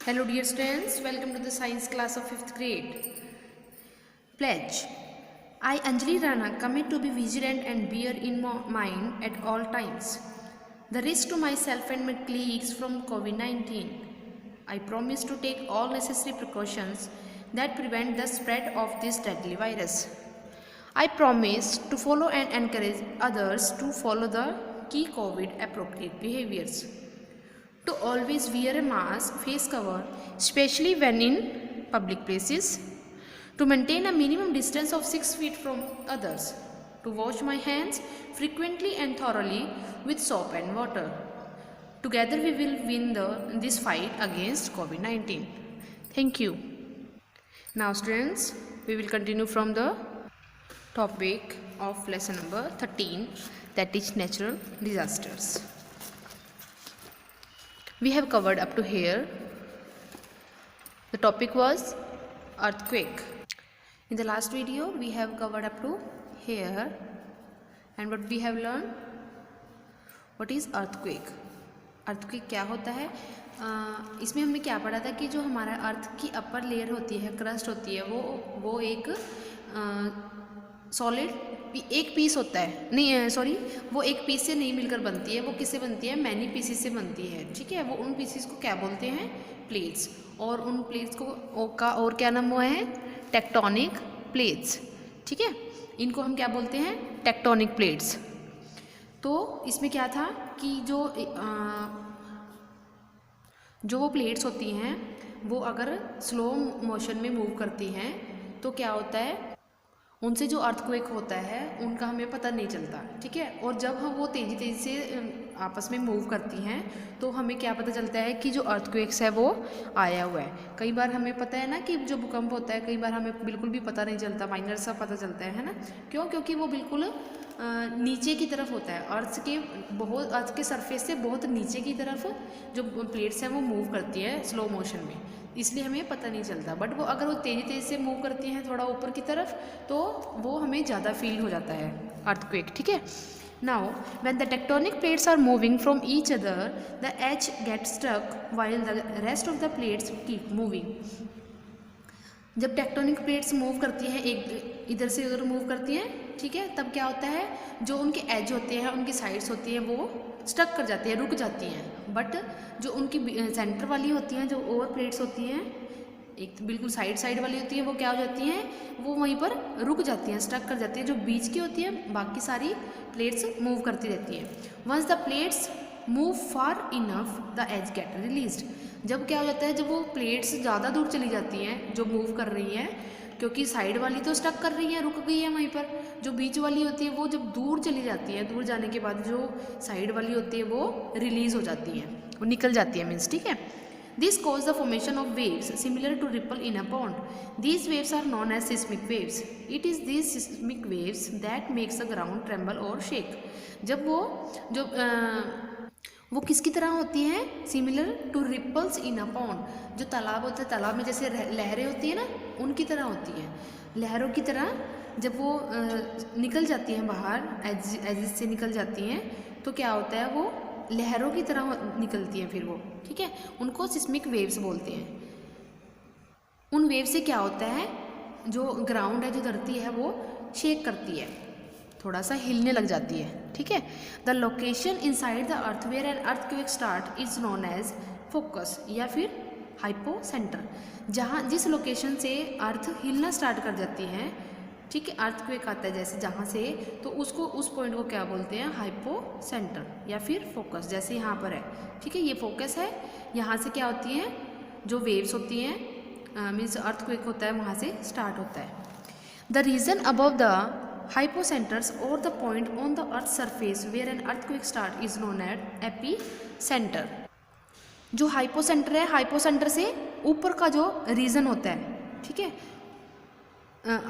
Hello dear students, welcome to the science class of 5th grade. Pledge. I, Anjali Rana, commit to be vigilant and bear in mind at all times the risk to myself and my colleagues from COVID-19. I promise to take all necessary precautions that prevent the spread of this deadly virus. I promise to follow and encourage others to follow the key COVID appropriate behaviors. To always wear a mask, face cover, especially when in public places. To maintain a minimum distance of 6 feet from others. To wash my hands frequently and thoroughly with soap and water. Together we will win this fight against COVID-19. Thank you. Now students, we will continue from the topic of lesson number 13, that is natural disasters. We have covered up to here. The topic was earthquake. In the last video we have covered up to here, and what we have learned, what is earthquake. earthquake क्या होता है? इसमें हमने क्या पढ़ा था कि जो हमारा अर्थ की अपर लेयर होती है, क्रस्ट होती है, वो एक सॉलिड एक पीस होता है, नहीं सॉरी, वो एक पीस से नहीं मिलकर बनती है, वो किससे बनती है? मैनी पीसेस से बनती है। ठीक है, वो उन पीसेस को क्या बोलते हैं? प्लेट्स। और उन प्लेट्स का और क्या नाम हुआ है? Tectonic plates. ठीक है, इनको हम क्या बोलते हैं? Tectonic plates. तो इसमें क्या था कि जो वो प्लेट्स होती हैं वो अगर स्लो मोशन में मूव करती हैं तो क्या होता है, उनसे जो अर्थक्वेक होता है उनका हमें पता नहीं चलता। ठीक है, और जब हम वो तेज़ी से आपस में मूव करती हैं तो हमें क्या पता चलता है कि जो अर्थक्वेक्स है वो आया हुआ है। कई बार हमें पता है ना कि जो भूकंप होता है, कई बार हमें बिल्कुल भी पता नहीं चलता, माइनर सा पता चलता है ना। क्यों? क्योंकि वो बिल्कुल नीचे की तरफ होता है, अर्थ के सरफेस से बहुत नीचे की तरफ जो प्लेट्स हैं वो मूव करती है स्लो मोशन में, इसलिए हमें पता नहीं चलता। बट वो अगर वो तेज़ी से मूव करती हैं थोड़ा ऊपर की तरफ तो वो हमें ज़्यादा फील हो जाता है अर्थक्वेक। ठीक है, now when the tectonic plates are moving from each other the edge get stuck while the rest of the plates keep moving. जब टेक्टोनिक प्लेट्स मूव करती हैं, एक इधर से उधर मूव करती हैं, ठीक है, तब क्या होता है, जो उनके एज होते हैं, उनकी साइड्स होती हैं, वो स्टक कर जाती हैं, रुक जाती हैं। बट जो उनकी सेंटर वाली होती हैं, जो ओवर प्लेट्स होती हैं, एक बिल्कुल साइड वाली होती है, वो क्या हो जाती हैं, वो वहीं पर रुक जाती हैं, स्टक कर जाती हैं। जो बीच की होती है, बाकी सारी प्लेट्स मूव करती रहती हैं। Once the plates move far enough the edge get released. जब क्या हो जाता है, जब वो प्लेट्स ज़्यादा दूर चली जाती हैं जो मूव कर रही हैं, क्योंकि साइड वाली तो स्टक कर रही है, रुक गई है वहीं पर, जो बीच वाली होती है वो जब दूर चली जाती है, दूर जाने के बाद जो साइड वाली होती है वो रिलीज हो जाती है, वो निकल जाती है मीन्स। ठीक है, this cause the formation of waves similar to ripple in a pond. These waves are known as seismic waves. It is these seismic waves that makes the ground tremble और शेक। जब वो किसकी तरह होती हैं? Similar to ripples in a pond. जो तालाब होता है, तालाब में जैसे लहरें होती हैं ना, उनकी तरह होती हैं। लहरों की तरह जब वो निकल जाती हैं बाहर, एजिस से निकल जाती हैं, तो क्या होता है, वो लहरों की तरह निकलती हैं फिर वो। ठीक है, उनको सिस्मिक वेव्स बोलते हैं। उन वेव से क्या होता है, जो ग्राउंड है, जो धरती है, वो शेक करती है, थोड़ा सा हिलने लग जाती है। ठीक है, the location inside the earth where an earthquake start is known as focus या फिर हाइपो सेंटर। जहाँ जिस लोकेशन से अर्थ हिलना स्टार्ट कर जाती है, ठीक है, अर्थक्वेक आता है जैसे जहाँ से, तो उस पॉइंट को क्या बोलते हैं? हाइपो सेंटर या फिर फोकस। जैसे यहाँ पर है, ठीक है, ये फोकस है, यहाँ से क्या होती हैं, जो वेव्स होती हैं, मीन्स अर्थक्वेक होता है, वहाँ से स्टार्ट होता है। The region above the hypocenters or the point on the earth's surface where an earthquake start is known as epicenter। जो हाइपोसेंटर है, हाइपोसेंटर से ऊपर का जो रीजन होता है, ठीक है,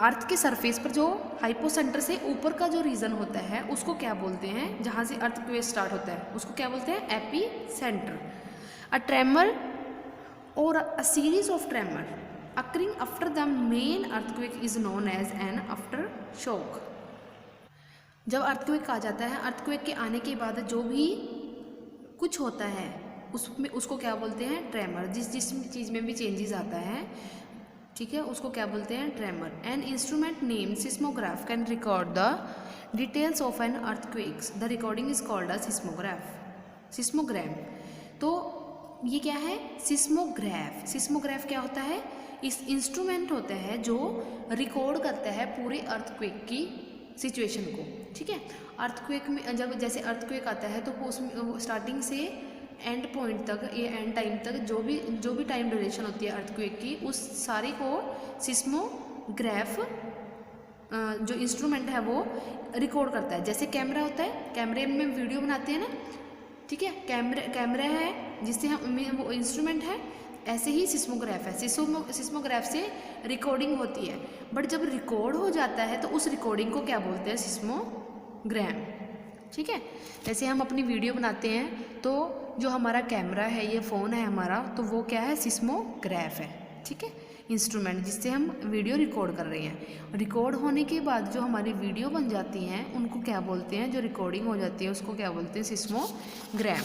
अर्थ के सरफेस पर जो हाइपोसेंटर से ऊपर का जो रीजन होता है उसको क्या बोलते हैं? जहाँ से अर्थक्वेक स्टार्ट होता है उसको क्या बोलते हैं? एपीसेंटर। अ ट्रेमर और a series of tremor occurring after the main earthquake is known as an aftershock। जब अर्थक्वेक आ जाता है, अर्थक्वेक के आने के बाद जो भी कुछ होता है, उसमें उसको क्या बोलते हैं, ट्रेमर। जिस जिस चीज़ में भी चेंजेस आता है, ठीक है, उसको क्या बोलते हैं, tremor. An instrument name seismograph can record the details of an earthquakes, the recording is called a seismograph, seismogram. तो ये क्या है, सिस्मोग्राफ। सिस्मोग्राफ क्या होता है, इस इंस्ट्रूमेंट होता है जो रिकॉर्ड करता है पूरे अर्थक्वेक की सिचुएशन को, ठीक है। अर्थक्वेक में जब जैसे अर्थक्वेक आता है तो वो उसमें स्टार्टिंग से एंड पॉइंट तक, ये एंड टाइम तक जो भी टाइम ड्यूरेशन होती है अर्थक्वेक की, उस सारी को सिस्मोग्राफ जो इंस्ट्रूमेंट है वो रिकॉर्ड करता है। जैसे कैमरा होता है, कैमरे में वीडियो बनाते हैं ना, ठीक है, कैमरा है जिससे हम, वो इंस्ट्रूमेंट है। ऐसे ही सिस्मोग्राफ है, सिस्मोग्राफ से रिकॉर्डिंग होती है। बट जब रिकॉर्ड हो जाता है तो उस रिकॉर्डिंग को क्या बोलते हैं, सिस्मोग्राम, ठीक है। जैसे हम अपनी वीडियो बनाते हैं तो जो हमारा कैमरा है, ये फ़ोन है हमारा, तो वो क्या है, सिस्मोग्राफ है, ठीक है, इंस्ट्रूमेंट जिससे हम वीडियो रिकॉर्ड कर रहे हैं। रिकॉर्ड होने के बाद जो हमारी वीडियो बन जाती हैं उनको क्या बोलते हैं, जो रिकॉर्डिंग हो जाती है उसको क्या बोलते हैं, सिस्मोग्राम।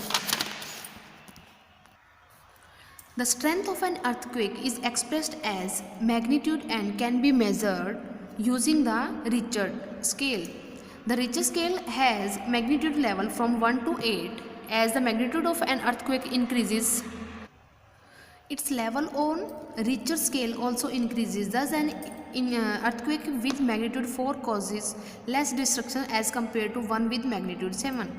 The strength of an earthquake is expressed as magnitude and can be measured using the Richter scale. The Richter scale has magnitude level from 1 to 8. As the magnitude of an earthquake increases, its level on Richter scale also increases. Thus, an earthquake with magnitude 4 causes less destruction as compared to one with magnitude 7.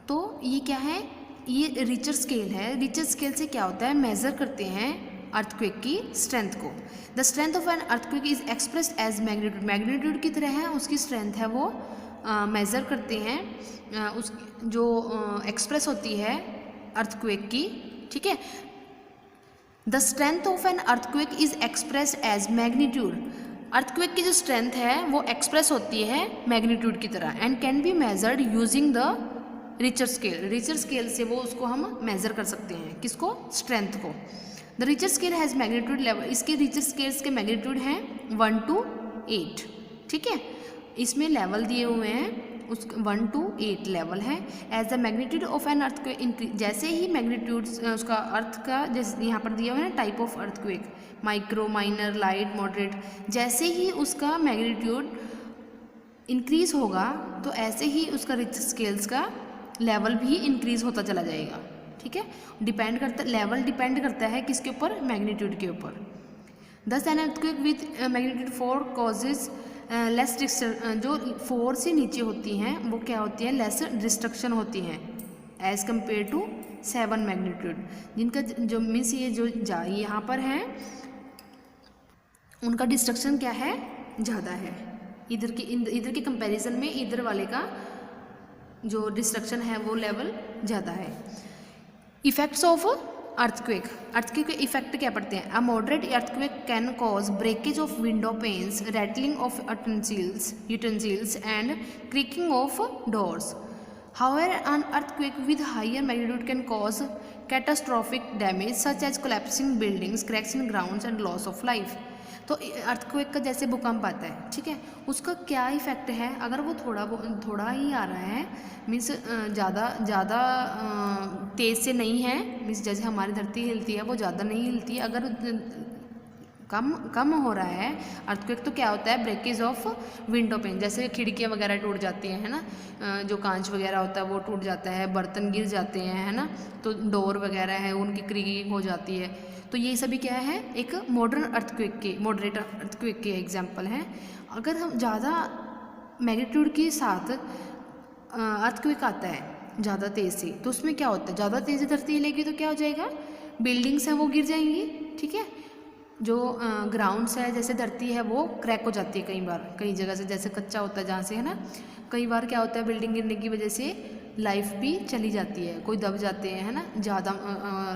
तो ये क्या है, ये Richter scale है। Richter scale से क्या होता है, मेज़र करते हैं अर्थक्वेक की स्ट्रेंथ को। The strength of an earthquake is expressed as magnitude, magnitude की तरह है उसकी स्ट्रेंथ है, वो मेज़र करते हैं उस जो एक्सप्रेस होती है अर्थक्वेक की, ठीक है। The strength of an earthquake is expressed as magnitude, earthquake की जो स्ट्रेंथ है वो एक्सप्रेस होती है मैग्नीट्यूड की तरह, and can be measured using the Richter scale. Richter scale से वो उसको हम मेज़र कर सकते हैं, किसको, स्ट्रेंथ को। The Richter scale has magnitude level, इसके रिचर स्केल्स के मैग्नीट्यूड हैं 1 to 8, ठीक है। इसमें लेवल दिए हुए हैं, उस 1 to 8 लेवल है। As the magnitude of an earthquake, जैसे ही मैग्नीट्यूड उसका अर्थ का, जैसे यहाँ पर दिया हुआ है type of earthquake, micro, minor, light, moderate, जैसे ही उसका मैग्नीट्यूड इंक्रीज होगा तो ऐसे ही उसका रिचर स्केल्स का लेवल भी इंक्रीज होता चला जाएगा, ठीक है। डिपेंड करता, लेवल डिपेंड करता है किसके ऊपर, मैग्नीट्यूड के ऊपर। दस an earthquake with magnitude 4 causes less destruction, जो 4 से नीचे होती हैं वो क्या होती है, लेस डिस्ट्रक्शन होती हैं एज कम्पेयर टू 7 मैग्नीट्यूड, जिनका जो मीन्स ये जो यहाँ पर है उनका डिस्ट्रक्शन क्या है, ज़्यादा है। इधर के कंपैरिजन में इधर वाले का जो डिस्ट्रक्शन है वो लेवल ज़्यादा है। इफेक्ट्स ऑफ अर्थक्वेक, अर्थक्वेक के इफेक्ट क्या पड़ते हैं। A moderate earthquake can cause breakage of window panes, rattling of utensils and creaking of doors. However an earthquake with higher magnitude can cause catastrophic damage such as collapsing buildings, cracks in grounds and loss of life. तो earthquake का जैसे भूकंप आता है, ठीक है, उसका क्या इफेक्ट है, अगर वो थोड़ा ही आ रहा है, मीन्स ज़्यादा तेज़ से नहीं है, मीन्स जैसे हमारी धरती हिलती है वो ज़्यादा नहीं हिलती है, अगर कम हो रहा है अर्थक्वेक तो क्या होता है, ब्रेकेज ऑफ विंडो पेन, जैसे खिड़कियाँ वगैरह टूट जाती हैं, है ना, जो कांच वगैरह होता है वो टूट जाता है, बर्तन गिर जाते हैं, है ना, तो डोर वगैरह है उनकी क्रीकिंग हो जाती है। तो ये सभी क्या है, एक मॉडरेट अर्थक्वेक के एग्जाम्पल हैं। अगर हम ज़्यादा मैग्नीट्यूड के साथ अर्थक्वेक आता है ज़्यादा तेज़ से, तो उसमें क्या होता है, ज़्यादा तेज़ से धरती हिलेगी तो क्या हो जाएगा, बिल्डिंग्स हैं वो गिर जाएंगी, ठीक है। जो ग्राउंड्स है, जैसे धरती है वो क्रैक हो जाती है कई जगह से, जैसे कच्चा होता है जहाँ से, है ना, कई बार क्या होता है बिल्डिंग गिरने की वजह से लाइफ भी चली जाती है, कोई दब जाते हैं, है ना, ज़्यादा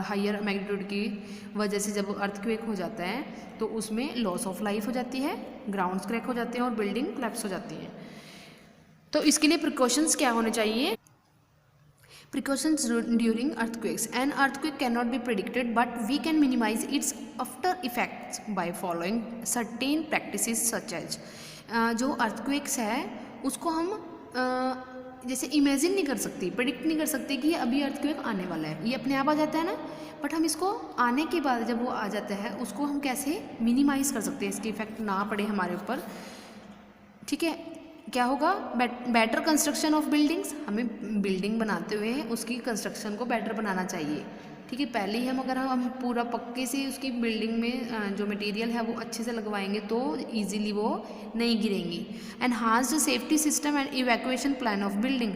हायर मैग्नीट्यूड की वजह से जब अर्थक्वेक हो जाता है तो उसमें लॉस ऑफ लाइफ हो जाती है, ग्राउंड्स क्रैक हो जाते हैं और बिल्डिंग कोलैप्स हो जाती है। तो इसके लिए प्रिकॉशंस क्या होने चाहिए। Precautions during earthquakes. An earthquake cannot be predicted, but we can minimize its after effects by following certain practices such as जो earthquakes है उसको हम जैसे इमेजिन नहीं कर सकती, प्रेडिक्ट नहीं कर सकते कि अभी अर्थक्वेक आने वाला है, ये अपने आप आ जाता है ना, बट हम इसको आने के बाद जब वो आ जाता है उसको हम कैसे मिनिमाइज़ कर सकते हैं, इसके इफेक्ट ना पड़े हमारे ऊपर। ठीक है, क्या होगा, बेटर कंस्ट्रक्शन ऑफ बिल्डिंग्स, हमें बिल्डिंग बनाते हुए उसकी कंस्ट्रक्शन को बेटर बनाना चाहिए। ठीक है, पहले ही हम पूरा पक्के से उसकी बिल्डिंग में जो मटेरियल है वो अच्छे से लगवाएंगे तो इजीली वो नहीं गिरेंगी। Enhanced safety system and evacuation plan of building,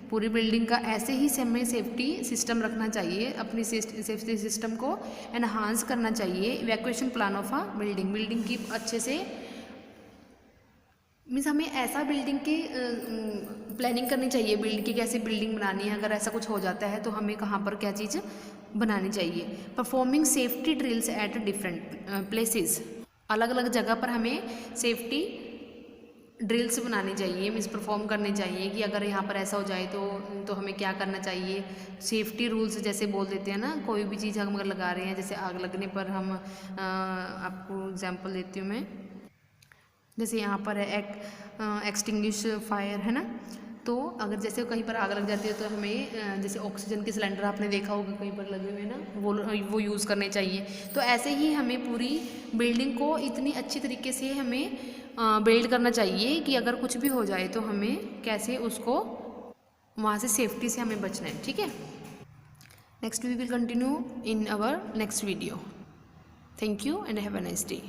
पूरी बिल्डिंग का ऐसे ही हमें सेफ्टी सिस्टम रखना चाहिए, अपनी सेफ्टी सिस्टम को एनहांस करना चाहिए। Evacuation plan of a building की अच्छे से मीन्स हमें ऐसा बिल्डिंग की प्लानिंग करनी चाहिए, बिल्डिंग की कैसे बिल्डिंग बनानी है, अगर ऐसा कुछ हो जाता है तो हमें कहाँ पर क्या चीज़ बनानी चाहिए। Performing safety drills at different places, अलग अलग जगह पर हमें सेफ्टी ड्रिल्स बनानी चाहिए, मीन्स परफॉर्म करनी चाहिए कि अगर यहाँ पर ऐसा हो जाए तो हमें क्या करना चाहिए। सेफ्टी रूल्स जैसे बोल देते हैं ना, कोई भी चीज़ हम अगर लगा रहे हैं, जैसे आग लगने पर हम आपको एग्जांपल देती हूँ मैं, जैसे यहाँ पर है एक्सटिंग्विश फायर है ना, तो अगर जैसे कहीं पर आग लग जाती है तो हमें जैसे ऑक्सीजन के सिलेंडर आपने देखा होगा कहीं पर लगे हुए ना, वो यूज़ करने चाहिए। तो ऐसे ही हमें पूरी बिल्डिंग को इतनी अच्छी तरीके से हमें बिल्ड करना चाहिए कि अगर कुछ भी हो जाए तो हमें कैसे उसको वहाँ से सेफ्टी से हमें बचना है। ठीक है, next we will continue in our next video. Thank you and have a nice day.